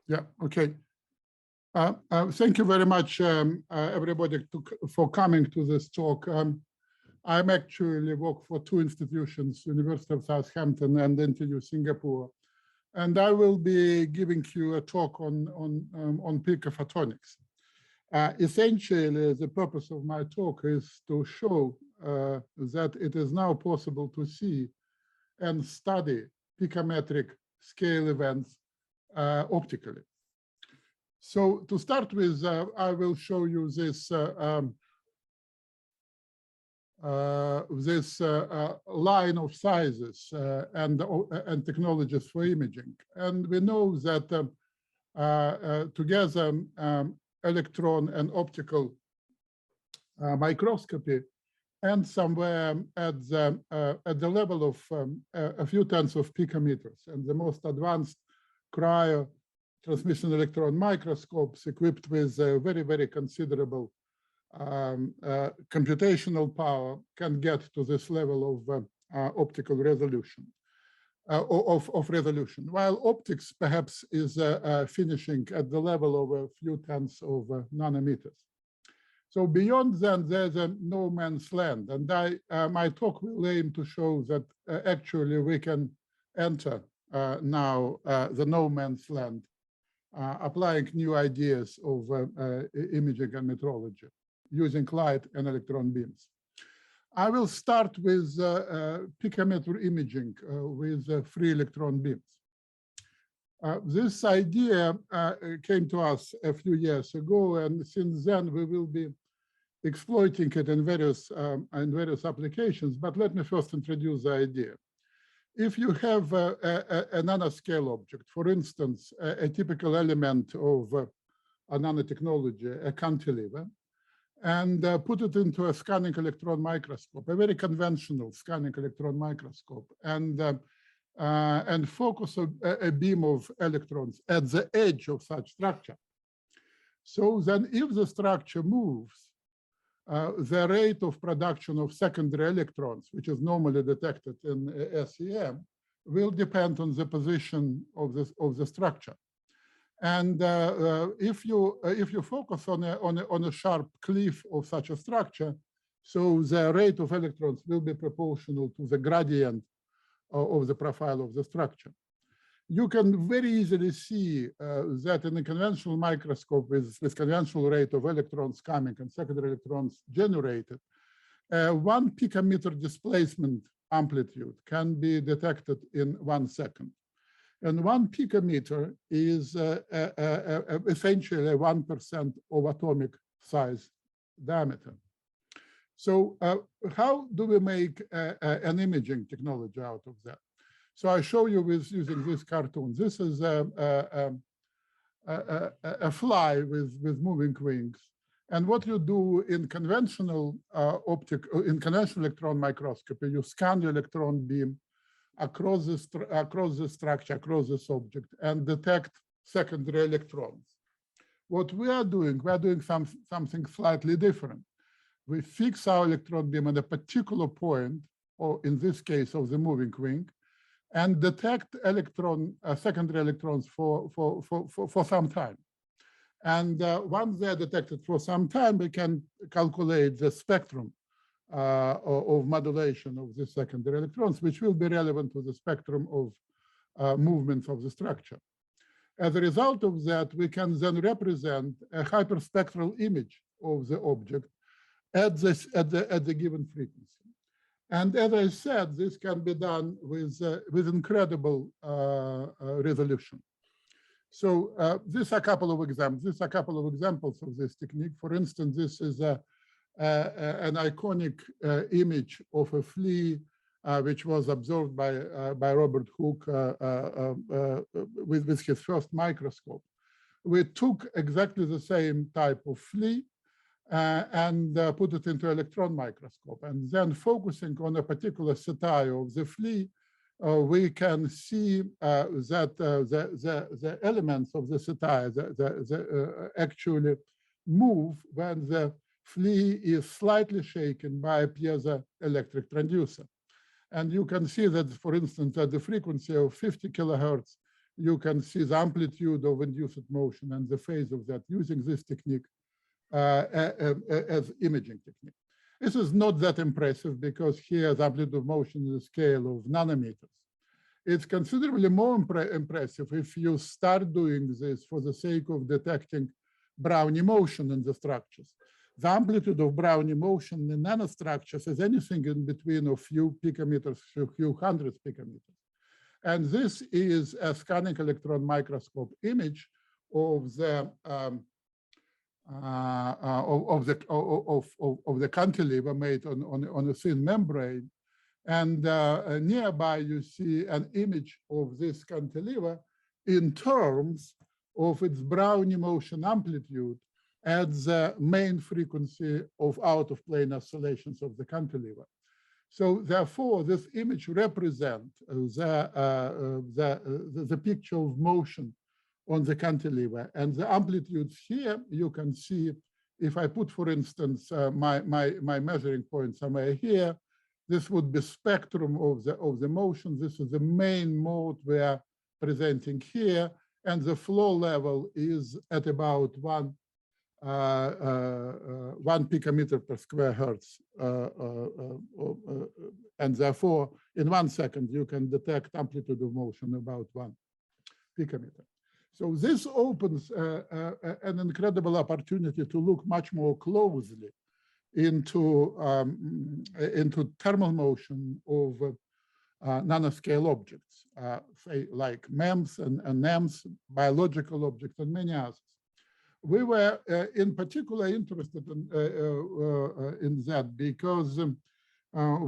Yeah, okay. Thank you very much, everybody, for coming to this talk. I'm actually work for two institutions, University of Southampton and NTU Singapore, and I will be giving you a talk on Picophotonics. Essentially, the purpose of my talk is to show that it is now possible to see and study picometric scale events optically. So to start with, I will show you this line of sizes and technologies for imaging. And we know that together, electron and optical microscopy, and somewhere at the level of a few tens of picometers, and the most advanced cryo transmission electron microscopes equipped with very, very considerable computational power can get to this level of optical resolution, of resolution, while optics perhaps is finishing at the level of a few tenths of nanometers. So beyond that, there's a no man's land, and my talk will aim to show that actually we can enter now the no man's land, applying new ideas of imaging and metrology using light and electron beams. I will start with picometer imaging with free electron beams. This idea came to us a few years ago, and since then we will be exploiting it in various applications. But let me first introduce the idea. If you have a nanoscale object, for instance, a typical element of a nanotechnology, a cantilever, and put it into a scanning electron microscope, a very conventional scanning electron microscope, and focus a beam of electrons at the edge of such structure. So then if the structure moves, the rate of production of secondary electrons, which is normally detected in SEM, will depend on the position of the structure. And if you focus on a sharp cliff of such a structure, so the rate of electrons will be proportional to the gradient of the profile of the structure. You can very easily see that in a conventional microscope with conventional rate of electrons coming and secondary electrons generated, 1 picometer displacement amplitude can be detected in 1 second. And 1 picometer is essentially 1% of atomic size diameter. So how do we make an imaging technology out of that? So I show you with using this cartoon. This is a fly with moving wings. And what you do in conventional conventional electron microscopy, you scan the electron beam across the structure, across this object, and detect secondary electrons. What we are doing something slightly different. We fix our electron beam at a particular point, or in this case of the moving wing, and detect secondary electrons for some time. And once they're detected for some time, we can calculate the spectrum of modulation of the secondary electrons, which will be relevant to the spectrum of movements of the structure. As a result of that, we can then represent a hyperspectral image of the object at the given frequency. And as I said, this can be done with incredible resolution. So these are a couple of examples of this technique. For instance, this is an iconic image of a flea which was observed by Robert Hooke with his first microscope. We took exactly the same type of flea and put it into electron microscope, and then focusing on a particular setae of the flea, we can see that the elements of the setae actually move when the flea is slightly shaken by a piezoelectric transducer. And you can see that, for instance, at the frequency of 50 kilohertz, you can see the amplitude of induced motion and the phase of that using this technique as imaging technique. This is not that impressive because here the amplitude of motion is a scale of nanometers. It's considerably more impressive if you start doing this for the sake of detecting Brownian motion in the structures. The amplitude of Brownian motion in nanostructures is anything in between a few picometers to a few hundred picometers. And this is a scanning electron microscope image of the cantilever made on a thin membrane. And nearby, you see an image of this cantilever in terms of its Brownian motion amplitude at the main frequency of out-of-plane oscillations of the cantilever. So therefore, this image represents the picture of motion on the cantilever. And the amplitudes here, you can see, if I put, for instance, my measuring point somewhere here, this would be spectrum of the motion. This is the main mode we are presenting here. And the flow level is at about 1 picometer per square hertz. And therefore, in 1 second, you can detect amplitude of motion about 1 picometer. So this opens an incredible opportunity to look much more closely into thermal motion of nanoscale objects, say like MEMS and NEMS, biological objects, and many others. We were in particular interested in that because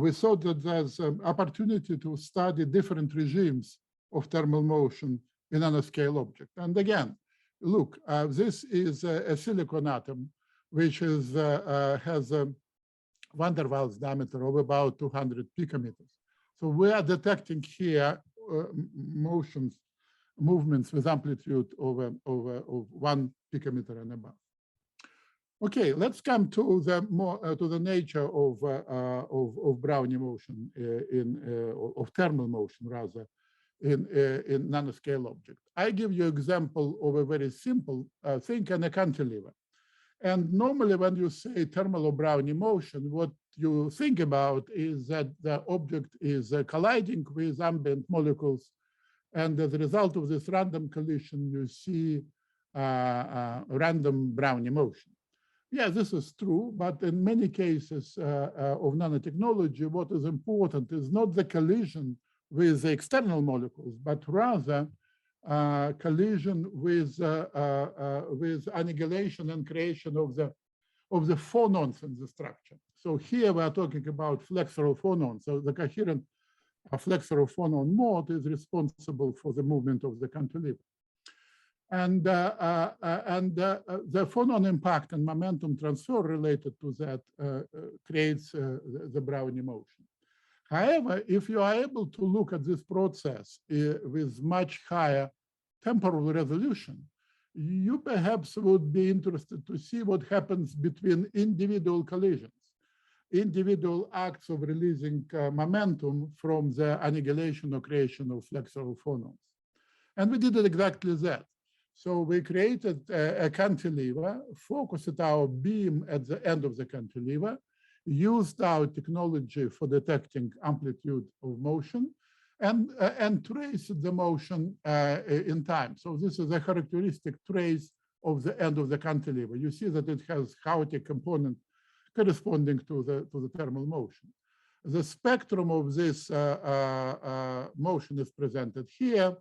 we thought that there's an opportunity to study different regimes of thermal motion in nanoscale object. And again, look, this is a silicon atom, which is, has a van der Waals diameter of about 200 picometers. So we are detecting here movements with amplitude of 1 picometer and above. Okay, let's come to the nature of Brownian motion of thermal motion rather in nanoscale object. I give you example of a very simple thing, an cantilever. And normally when you say thermal or Brownian motion, what you think about is that the object is colliding with ambient molecules. And as a result of this random collision, you see random Brownian motion. Yeah, this is true, but in many cases of nanotechnology, what is important is not the collision with the external molecules, but rather collision with annihilation and creation of the phonons in the structure. So here we are talking about flexural phonons. So the coherent flexural phonon mode is responsible for the movement of the cantilever. And the phonon impact and momentum transfer related to that creates the Brownian motion. However, if you are able to look at this process with much higher temporal resolution, you perhaps would be interested to see what happens between individual collisions, individual acts of releasing momentum from the annihilation or creation of flexural phonons. And we did exactly that. So we created a cantilever, focused our beam at the end of the cantilever, used our technology for detecting amplitude of motion, and traced the motion in time. So this is a characteristic trace of the end of the cantilever. You see that it has chaotic component corresponding to the thermal motion. The spectrum of this motion is presented here.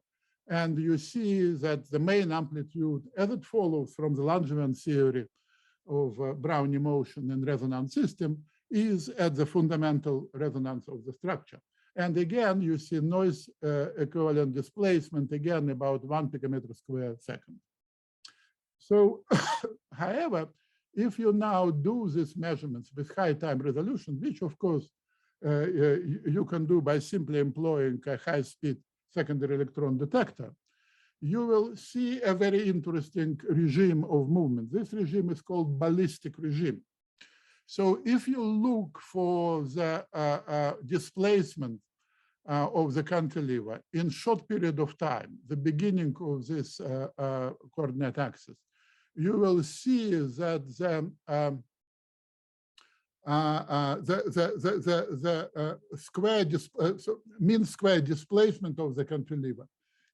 And you see that the main amplitude, as it follows from the Langevin theory of Brownian motion in resonance system, is at the fundamental resonance of the structure. And again, you see noise equivalent displacement, again, about 1 picometer square second. So, however, if you now do these measurements with high time resolution, which of course you can do by simply employing a high-speed secondary electron detector, you will see a very interesting regime of movement. This regime is called ballistic regime. So if you look for the displacement of the cantilever in short period of time, the beginning of this coordinate axis, you will see that the mean square displacement of the cantilever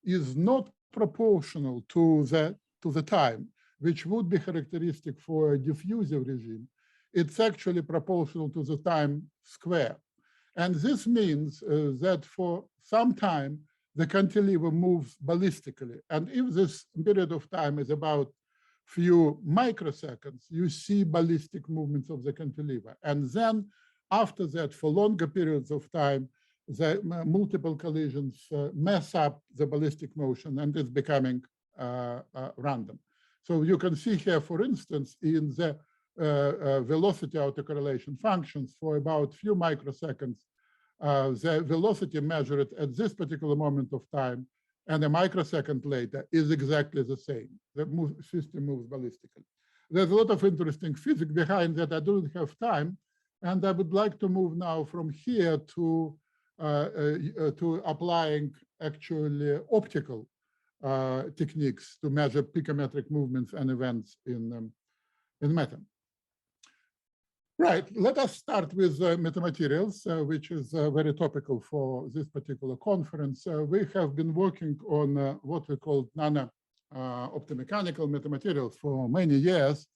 is not proportional to the time, which would be characteristic for a diffusive regime. It's actually proportional to the time square. And this means that for some time, the cantilever moves ballistically. And if this period of time is about few microseconds, you see ballistic movements of the cantilever. And then after that, for longer periods of time, the multiple collisions mess up the ballistic motion and it's becoming random. So you can see here, for instance, in the velocity autocorrelation functions for about few microseconds, the velocity measured at this particular moment of time and a microsecond later is exactly the same. The system moves ballistically. There's a lot of interesting physics behind that. I don't have time, and I would like to move now from here to applying actually optical techniques to measure picometric movements and events in META. Right, let us start with metamaterials, which is very topical for this particular conference. We have been working on what we call nano-optomechanical metamaterials for many years.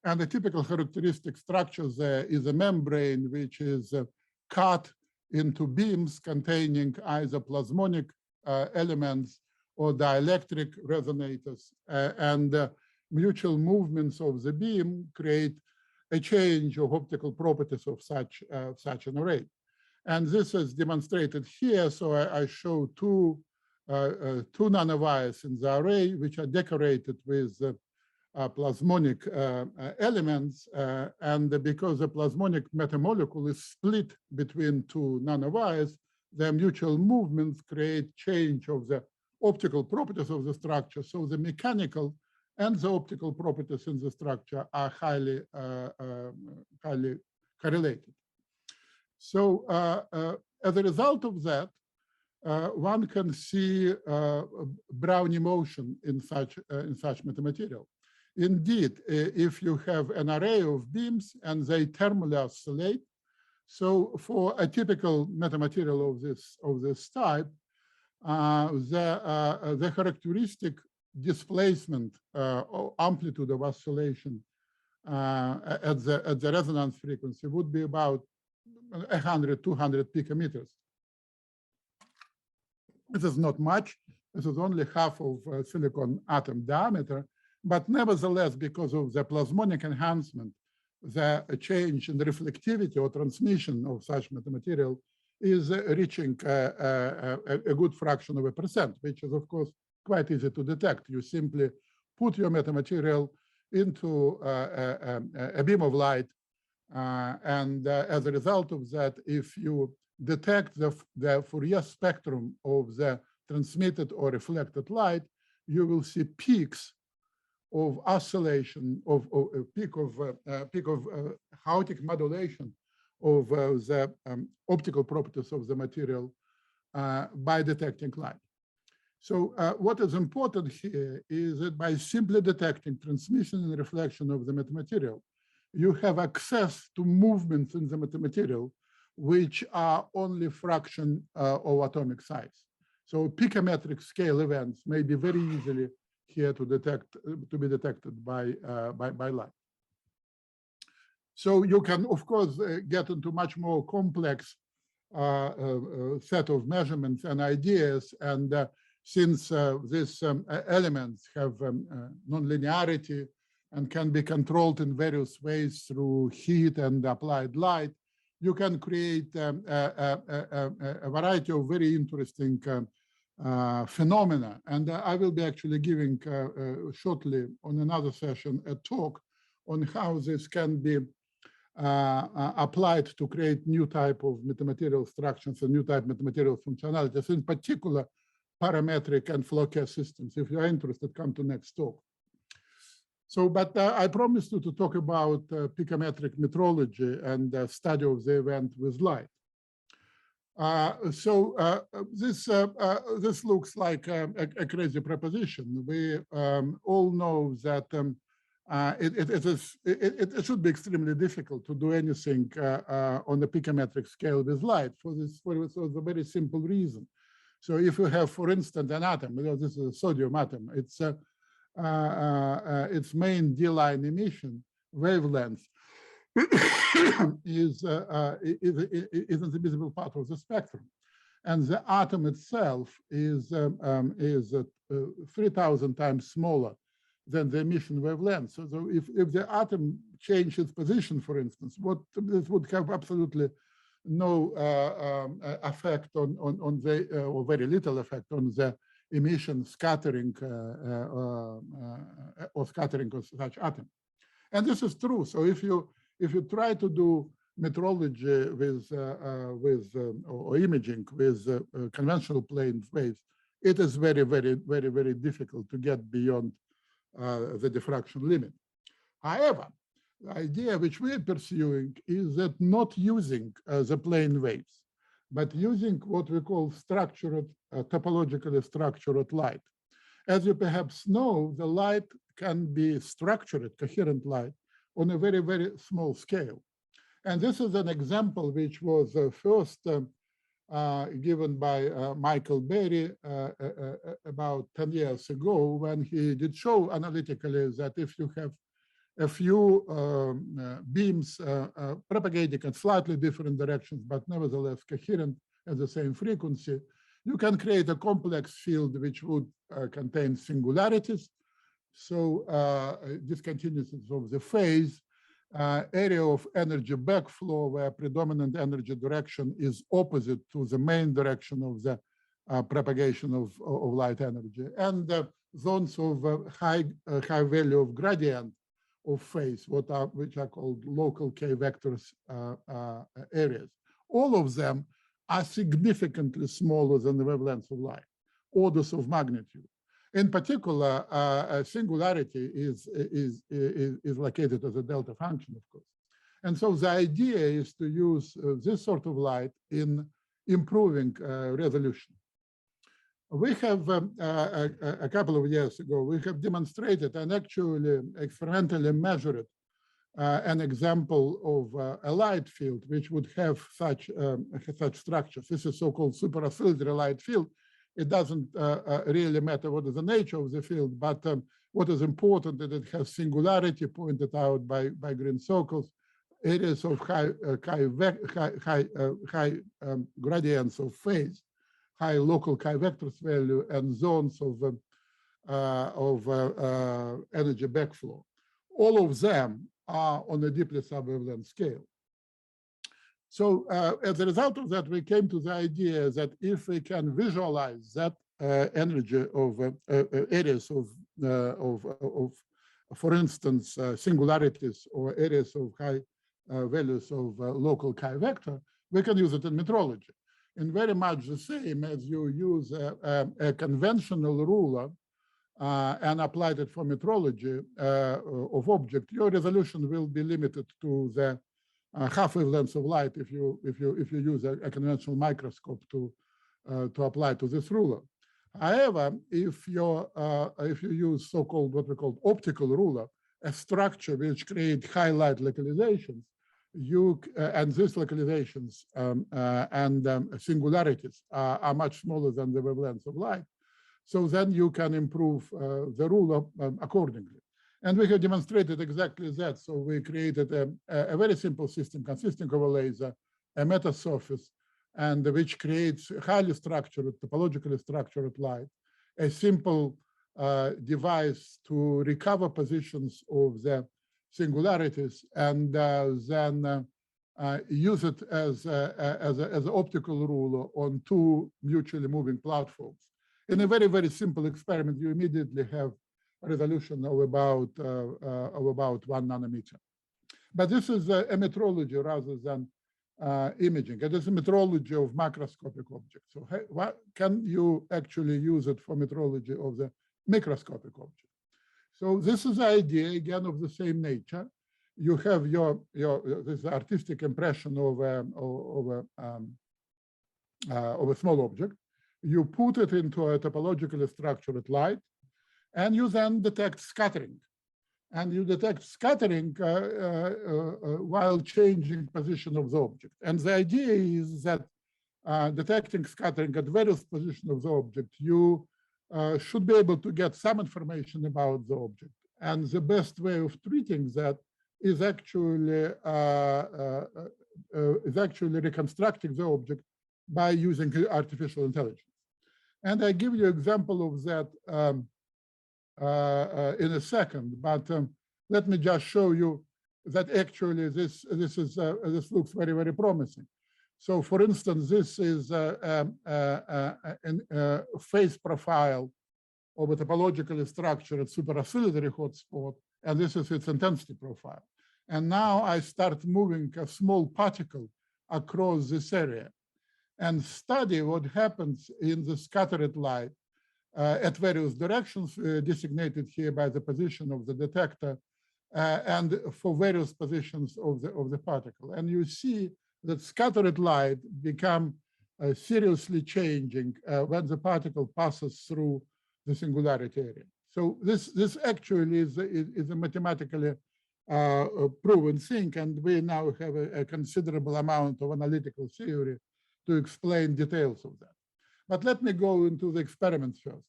And the typical characteristic structure there is a membrane which is cut into beams containing either plasmonic elements or dielectric resonators. And mutual movements of the beam create a change of optical properties of such an array. And this is demonstrated here. So I show two nanowires in the array, which are decorated with plasmonic elements. And because the plasmonic metamolecule is split between two nanowires, their mutual movements create change of the optical properties of the structure. So the mechanical and the optical properties in the structure are highly correlated. So as a result of that, one can see Brownian motion in such metamaterial. Indeed, if you have an array of beams and they thermally oscillate, so for a typical metamaterial of this type, the characteristic displacement or amplitude of oscillation at the resonance frequency would be about 100, 200 picometers. This is not much. This is only half of silicon atom diameter. But nevertheless, because of the plasmonic enhancement, the change in the reflectivity or transmission of such metamaterial is reaching a good fraction of a percent, which is, of course, quite easy to detect. You simply put your metamaterial into a beam of light, and as a result of that, if you detect the Fourier spectrum of the transmitted or reflected light, you will see peaks of oscillation, of a peak of chaotic modulation of the optical properties of the material by detecting light. So what is important here is that by simply detecting transmission and reflection of the metamaterial, you have access to movements in the metamaterial which are only fraction of atomic size. So picometric scale events may be very easily here to be detected by light. So you can, of course, get into much more complex set of measurements and ideas. And since these elements have nonlinearity and can be controlled in various ways through heat and applied light, you can create a variety of very interesting phenomena. And I will be actually giving shortly on another session a talk on how this can be applied to create new type of metamaterial structures and new type of metamaterial functionalities, in particular parametric and flow care systems. If you are interested, come to next talk. So, but I promised you to talk about picometric metrology and study of the event with light. This looks like a crazy proposition. We all know that it should be extremely difficult to do anything on the picometric scale with light for the very simple reason. So if you have, for instance, an atom, this is a sodium atom, its main D-line emission wavelength is in the visible part of the spectrum. And the atom itself is 3,000 times smaller than the emission wavelength. So if the atom changed its position, for instance, this would have absolutely no effect on the, or very little effect on the emission scattering or scattering of such atom. And this is true. So if you try to do metrology or imaging with conventional plane waves, it is very, very, very, very difficult to get beyond the diffraction limit. However, the idea which we are pursuing is that not using the plane waves, but using what we call structured, topologically structured light. As you perhaps know, the light can be structured, coherent light, on a very, very small scale. And this is an example which was first given by Michael Berry about 10 years ago, when he did show analytically that if you have a few beams propagating in slightly different directions, but nevertheless coherent at the same frequency, you can create a complex field which would contain singularities. So discontinuities of the phase, area of energy backflow where predominant energy direction is opposite to the main direction of the propagation of light energy, and zones of high value of gradient of phase, which are called local K vectors areas. All of them are significantly smaller than the wavelengths of light, orders of magnitude. In particular, singularity is located as a delta function, of course. And so the idea is to use this sort of light in improving resolution. We have, a couple of years ago, we have demonstrated and actually experimentally measured an example of a light field which would have such structures. This is so-called superoscillatory light field. It doesn't really matter what is the nature of the field, but what is important is that it has singularity pointed out by green circles, areas of high gradients of phase, high local chi vectors value, and zones of energy backflow. All of them are on a deeply subwavelength scale. So as a result of that, we came to the idea that if we can visualize that energy of areas of, for instance, singularities or areas of high values of local chi vector, we can use it in metrology. And very much the same as you use a conventional ruler and applied it for metrology of object, your resolution will be limited to the half wavelengths of light if you use a conventional microscope to apply to this ruler. However, if you use so-called what we call optical ruler, a structure which creates high light localizations, and these localizations and singularities are much smaller than the wavelengths of light. So then you can improve the ruler accordingly. And we have demonstrated exactly that. So we created a very simple system consisting of a laser, a meta surface, and which creates highly structured, topologically structured light, a simple device to recover positions of the singularities, and then use it as an optical ruler on two mutually moving platforms. In a very, very simple experiment, you immediately have a resolution of about 1 nanometer. But this is a metrology rather than imaging. It is a metrology of macroscopic objects. So what can you actually use it for metrology of the microscopic object? So this is the idea, again, of the same nature. You have this artistic impression of of a small object. You put it into a topologically structured light, and you then detect scattering. And you detect scattering while changing position of the object. And the idea is that detecting scattering at various positions of the object, you should be able to get some information about the object. And the best way of treating that is actually reconstructing the object by using artificial intelligence. And I give you an example of that in a second, but let me just show you that actually this looks very, very promising. So, for instance, this is a phase profile of a topologically structured superoscillatory hotspot, and this is its intensity profile. And now I start moving a small particle across this area and study what happens in the scattered light at various directions, designated here by the position of the detector, and for various positions of the particle. And you see that scattered light become seriously changing when the particle passes through the singularity area. So this actually is a mathematically proven thing, and we now have a considerable amount of analytical theory to explain details of that. But let me go into the experiments first.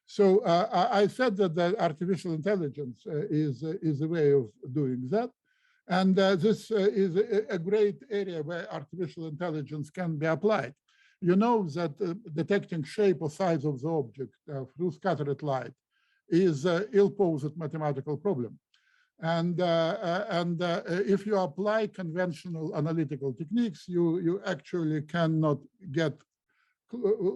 So I said that the artificial intelligence is a way of doing that. And this is a great area where artificial intelligence can be applied. You know that detecting shape or size of the object through scattered light is an ill-posed mathematical problem. And if you apply conventional analytical techniques, you actually cannot get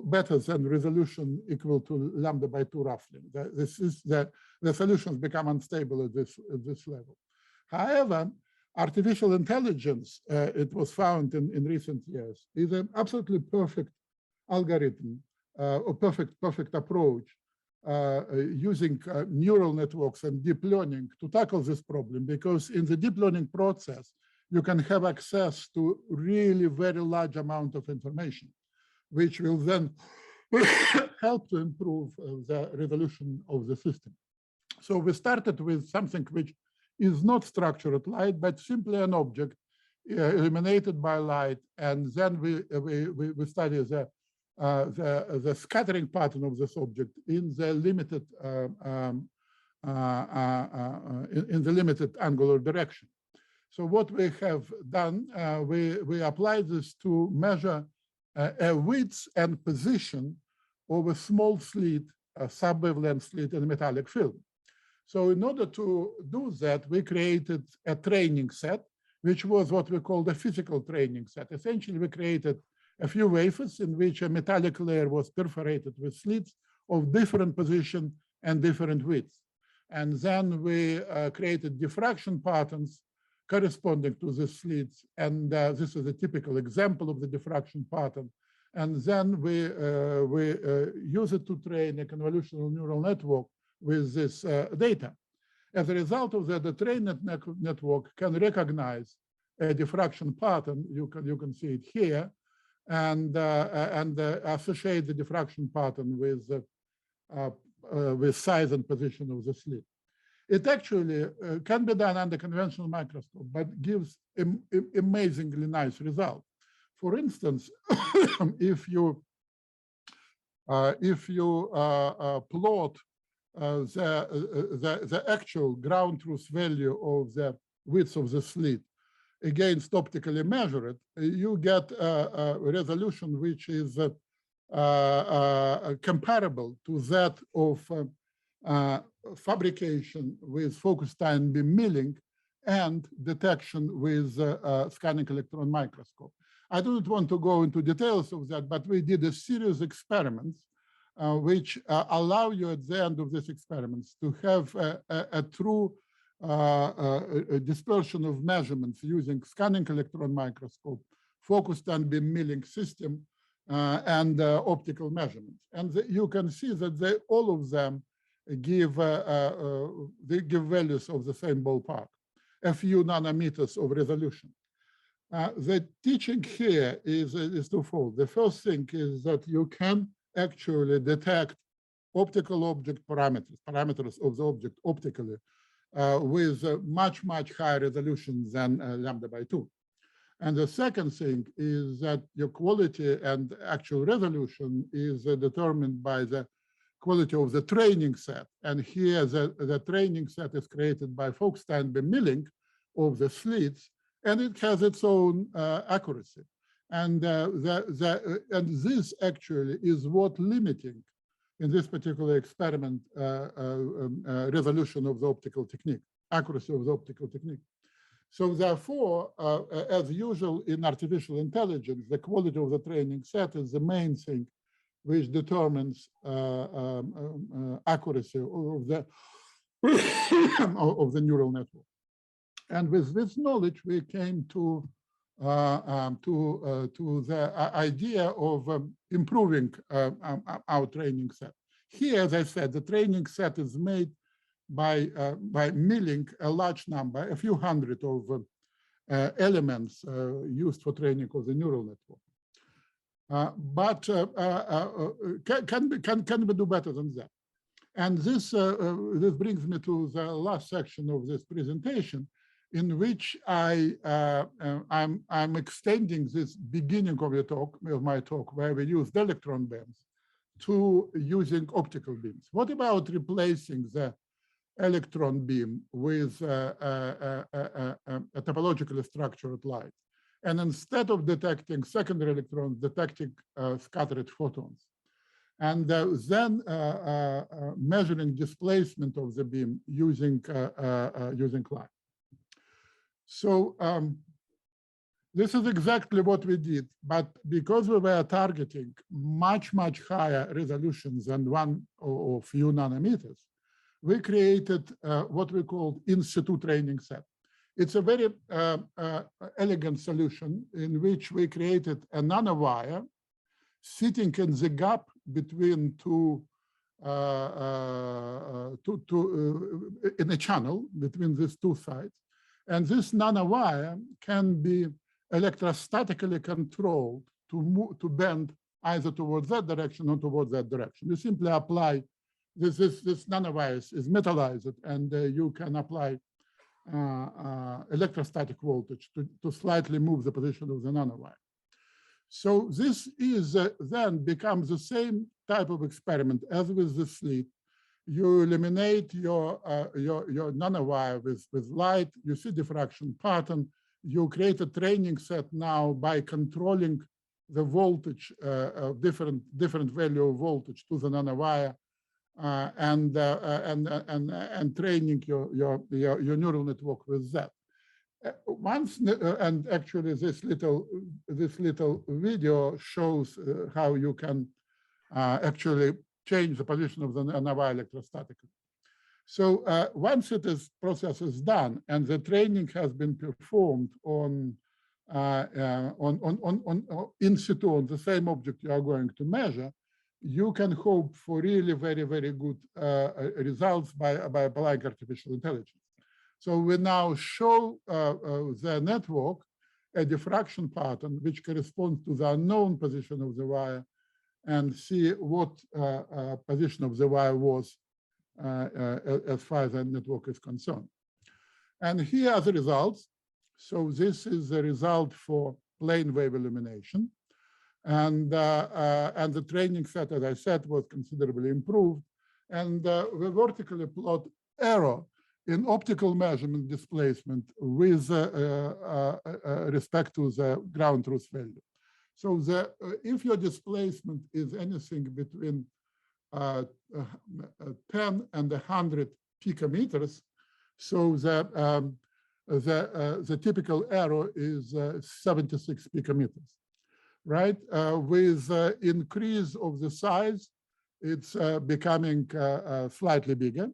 better than resolution equal to lambda by 2 roughly. The solutions become unstable at this level. However, artificial intelligence, it was found in recent years, is an absolutely perfect algorithm or perfect approach using neural networks and deep learning to tackle this problem, because in the deep learning process, you can have access to really very large amount of information, which will then help to improve the resolution of the system. So we started with something which is not structured light, but simply an object illuminated by light, and then we study the scattering pattern of this object in the limited angular direction. So what we have done, we applied this to measure a width and position of a small slit, a sub-wavelength slit in a metallic film. So in order to do that, we created a training set, which was what we called a physical training set. Essentially, we created a few wafers in which a metallic layer was perforated with slits of different position and different widths. And then we created diffraction patterns corresponding to the slits. And this is a typical example of the diffraction pattern. And then we use it to train a convolutional neural network with this data. As a result of that, the trained network can recognize a diffraction pattern. You can see it here, and associate the diffraction pattern with size and position of the slit. It actually can be done under conventional microscope, but gives amazingly nice result. For instance, if you plot the actual ground truth value of the width of the slit against optically measured, you get a resolution which is comparable to that of fabrication with focus time beam milling and detection with scanning electron microscope. I don't want to go into details of that, but we did a series of experiments which allow you at the end of these experiments to have a true dispersion of measurements using scanning electron microscope, focused on beam milling system, and optical measurements. And you can see that all of them give values of the same ballpark, a few nanometers of resolution. The teaching here is twofold. The first thing is that you can actually detect optical object parameters of the object optically with much higher resolution than lambda by 2. And the second thing is that your quality and actual resolution is determined by the quality of the training set. And here the training set is created by Fock-Steinbeam milling of the slits, and it has its own accuracy. And, and this actually is what limiting in this particular experiment resolution of the optical technique, accuracy of the optical technique. So therefore, as usual in artificial intelligence, the quality of the training set is the main thing which determines accuracy of the of the neural network. And with this knowledge, we came to the idea of improving our training set. Here, as I said, the training set is made by milling a large number, a few hundred of elements used for training of the neural network. But can we do better than that? And this brings me to the last section of this presentation, in which I'm extending this beginning of my talk, where we used electron beams, to using optical beams. What about replacing the electron beam with a topologically structured light? And instead of detecting secondary electrons, detecting scattered photons. And then measuring displacement of the beam using light. So this is exactly what we did, but because we were targeting much higher resolutions than 1 or few nanometers, we created what we called in situ training set. It's a very elegant solution in which we created a nanowire sitting in the gap between in a channel between these two sides. And this nanowire can be electrostatically controlled to bend either towards that direction or towards that direction. You simply apply this nanowire is metallized, and you can apply electrostatic voltage to slightly move the position of the nanowire. So this is then becomes the same type of experiment as with the slit. You eliminate your nanowire with light, you see diffraction pattern, you create a training set now by controlling the voltage, different value of voltage to the nanowire, and training your neural network with that. And actually this little video shows how you can actually change the position of the nanowire electrostatically. So once process is done and the training has been performed on in situ on the same object you are going to measure, you can hope for really very good results by applying artificial intelligence. So we now show the network a diffraction pattern which corresponds to the unknown position of the wire, and see what position of the wire was as far as the network is concerned. And here are the results. So this is the result for plane wave illumination. And the training set, as I said, was considerably improved. And we vertically plot error in optical measurement displacement with respect to the ground truth value. So if your displacement is anything between 10 and 100 picometers, so the typical error is 76 picometers, right? With increase of the size, it's becoming slightly bigger,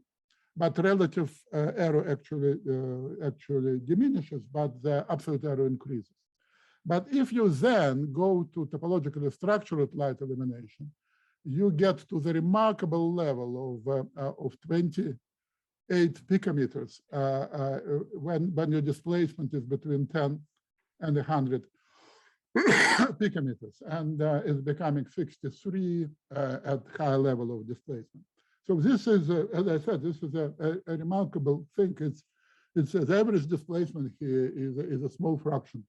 but relative error actually diminishes, but the absolute error increases. But if you then go to topologically structured light illumination, you get to the remarkable level of 28 picometers when your displacement is between 10 and 100 picometers, and is becoming 63 at high level of displacement. So this is, as I said, this is a remarkable thing. It's the average displacement here is a small fraction,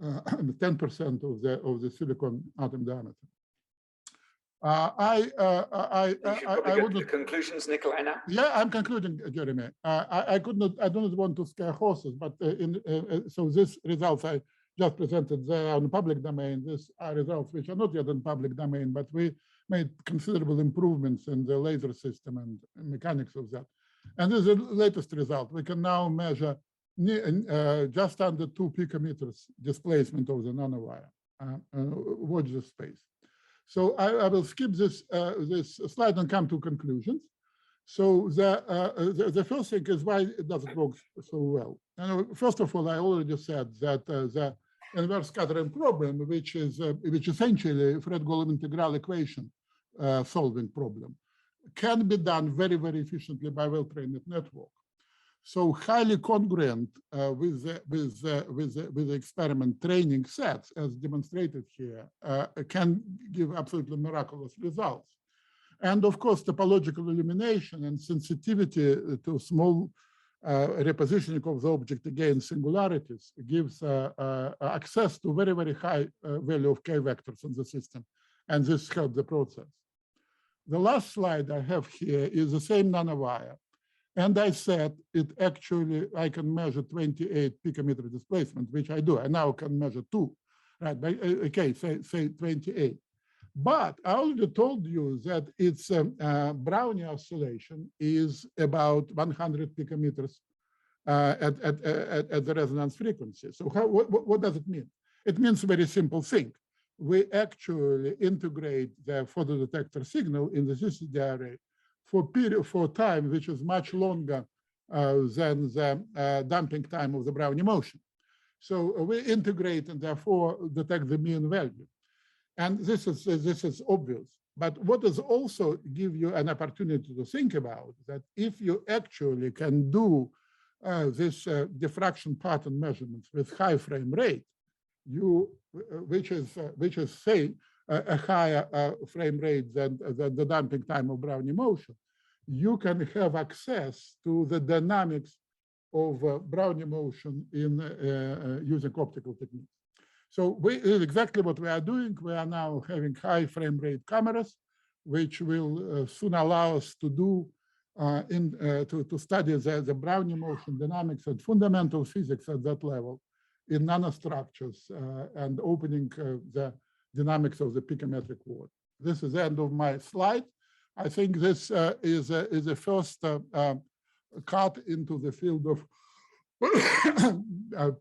10% of the silicon atom diameter. You should probably get to the conclusions, Nikolay, now. Yeah, I'm concluding, Jeremy. I do not want to scare horses, but so these results I just presented, they are in public domain. These are results which are not yet in public domain, but we made considerable improvements in the laser system and mechanics of that. And this is the latest result. We can now measure just under 2 picometers displacement of the nanowire. Watch this space. So I will skip this this slide and come to conclusions. So the first thing is, why does it work so well? First of all, I already said that the inverse scattering problem, which essentially Fred-Golomb integral equation solving problem, can be done very, very efficiently by well-trained network. So highly congruent with the experiment training sets, as demonstrated here, can give absolutely miraculous results. And of course, topological illumination and sensitivity to small repositioning of the object against singularities gives access to very, very high value of k vectors in the system. And this helps the process. The last slide I have here is the same nanowire. And I said it actually, I can measure 28 picometer displacement, which I do. I now can measure 2, right? But, okay, say 28. But I already told you that its Brownian oscillation is about 100 picometers at the resonance frequency. So what does it mean? It means a very simple thing. We actually integrate the photodetector signal in the CCD array for time which is much longer than the damping time of the Brownian motion. So we integrate and therefore detect the mean value. And this is obvious. But what does also give you an opportunity to think about that if you actually can do this diffraction pattern measurements with high frame rate, which is say a higher frame rate than the damping time of Brownian motion, you can have access to the dynamics of Brownian motion in using optical techniques. So this is exactly what we are doing. We are now having high frame rate cameras, which will soon allow us to do to study the Brownian motion dynamics and fundamental physics at that level in nanostructures and opening the dynamics of the picometric world. This is the end of my slide. I think this is a first cut into the field of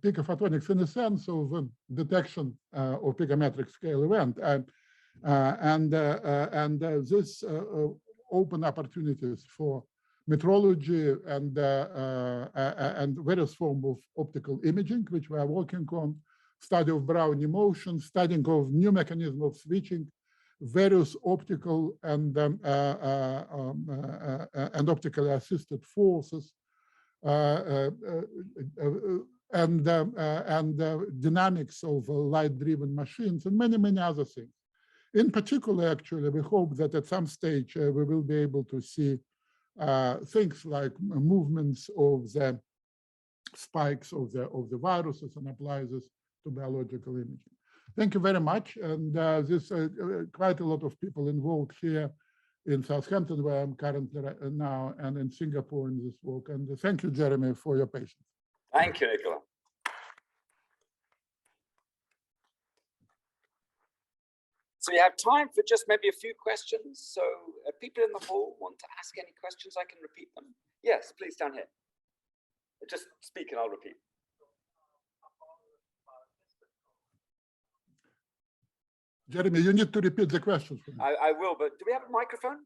picophotonics in the sense of detection of picometric scale event, and this open opportunities for metrology and various forms of optical imaging, which we are working on, study of Brownian motion, studying of new mechanism of switching, various optical and optically assisted forces, and dynamics of light-driven machines, and many, many other things. In particular, actually, we hope that at some stage we will be able to see things like movements of the spikes of the viruses and apply this to biological imaging. Thank you very much. And there's quite a lot of people involved here in Southampton, where I'm currently now, and in Singapore in this work. And thank you, Jeremy, for your patience. Thank you, Nikolay. So we have time for just maybe a few questions. So people in the hall want to ask any questions, I can repeat them. Yes, please, down here. Just speak and I'll repeat. Jeremy, you need to repeat the questions for me. I will, but do we have a microphone?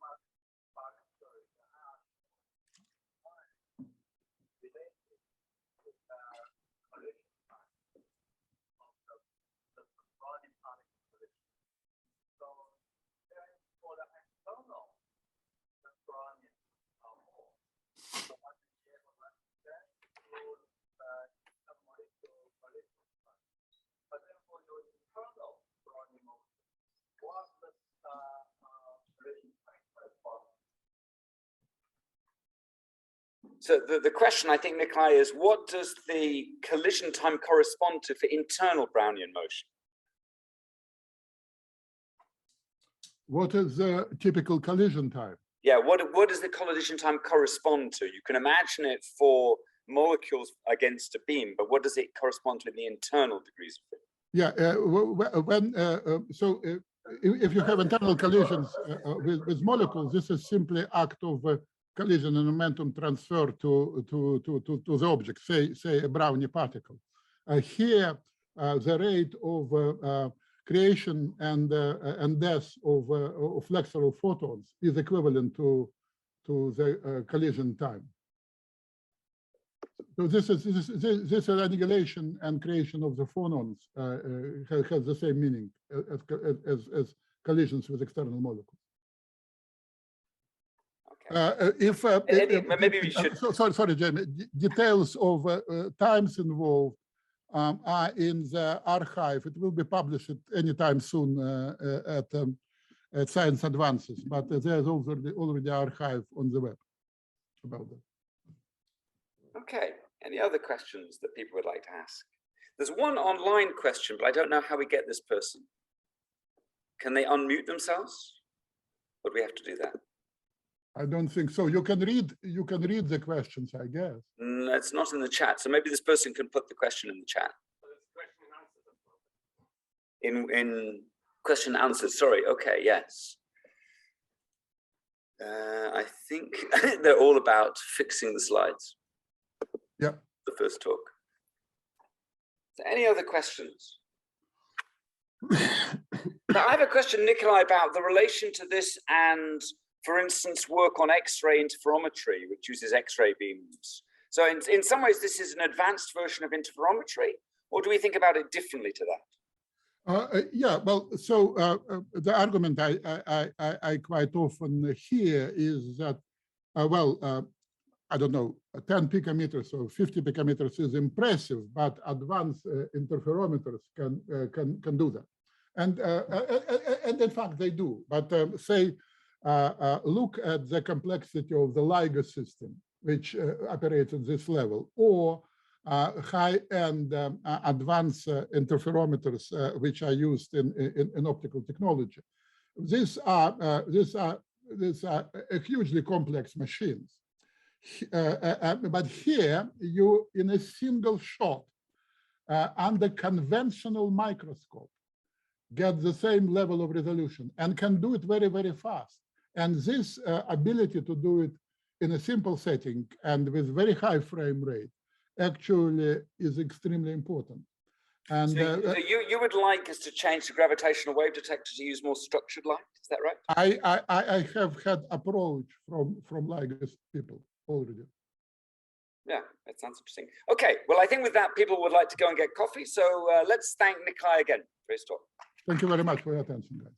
So the question, I think, Nikolay, is what does the collision time correspond to for internal Brownian motion? What is the typical collision time? Yeah, what does the collision time correspond to? You can imagine it for molecules against a beam, but what does it correspond to in the internal degrees of freedom? Yeah, if you have internal collisions with molecules, this is simply act of collision and momentum transfer to the object, say a Brownian particle. Here, the rate of creation and death of flexural photons is equivalent to the collision time. So this annihilation and creation of the phonons has the same meaning as collisions with external molecules. Maybe we should. Sorry, Jamie. Details of times involved are in the archive. It will be published anytime soon at Science Advances, but there's already archive on the web about that. Okay. Any other questions that people would like to ask? There's one online question, but I don't know how we get this person. Can they unmute themselves? Or do we have to do that? I don't think so. You can read the questions, I guess. No, it's not in the chat. So maybe this person can put the question in the chat. In question and answers. Sorry. Okay. Yes. I think they're all about fixing the slides. Yeah. The first talk. So any other questions? Now I have a question, Nikolay, about the relation to this and, for instance, work on X-ray interferometry, which uses X-ray beams. So in some ways, this is an advanced version of interferometry, or do we think about it differently to that? Yeah, well, so the argument I quite often hear is that, I don't know, 10 picometers or 50 picometers is impressive, but advanced interferometers can do that. And in fact, they do. But say, look at the complexity of the LIGO system, which operates at this level, or high-end advanced interferometers, which are used in optical technology. These are hugely complex machines. But here, you, in a single shot, under conventional microscope, get the same level of resolution and can do it very, very fast. And this ability to do it in a simple setting and with very high frame rate actually is extremely important. And so you would like us to change the gravitational wave detector to use more structured light? Is that right? I have had approach from LIGO people already. Yeah, that sounds interesting. Okay, well, I think with that, people would like to go and get coffee. So let's thank Nikolay again for his talk. Thank you very much for your attention, guys.